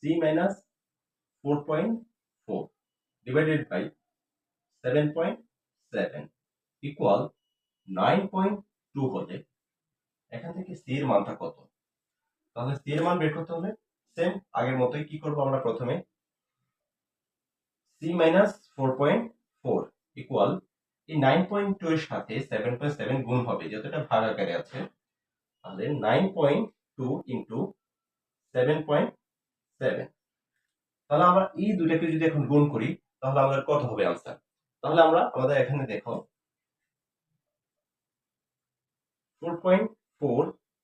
C minus 4.4 divided by 7.7 equal 9.2 হলে এখান থেকে সি এর মানটা কত? তাহলে সি এর মান বের করতে হলে সেম আগের মতোই কি করব আমরা প্রথমে সি মাইনাস 4.4 ইকুয়াল এই 9.2 এর সাথে 7.7 গুণ হবে যেহেতু এটা ভাগ আকারে আছে, তাহলে 9.2 ইন্টু 7.7। তাহলে আমরা এই দুটাকে যদি এখন গুণ করি তাহলে আমাদের কত হবে আনসার? তাহলে আমরা আমাদের এখানে দেখো 4.4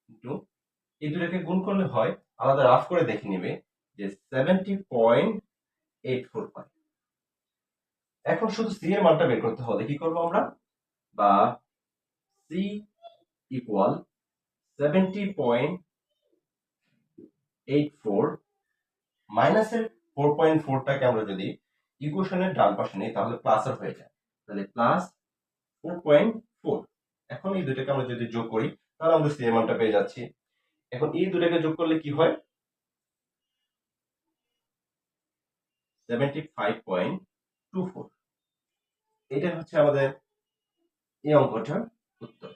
ইন্টু এই দুটাকে গুণ করলে হয়, আলাদা রাফ করে দেখে নেবে যে 70.845। এখন শুধু সি এর মানটা বের করতে হলে কি করব আমরা, বা সি ইকুয়াল 70.84 মাইনাসের 4.4টাকে আমরা যদি ইকুয়েশনের ডান পাশে নেই তাহলে প্লাসের হয়ে যায়, তাহলে প্লাস 4.4। এখন এই দুটাকে আমরা যদি যোগ করি তাহলে আমরা সি এর মানটা পেয়ে যাচ্ছি। এখন এই দুটাকে যোগ করলে কি হয়, 75.24। এটা হচ্ছে আমাদের এই অঙ্কটার উত্তর।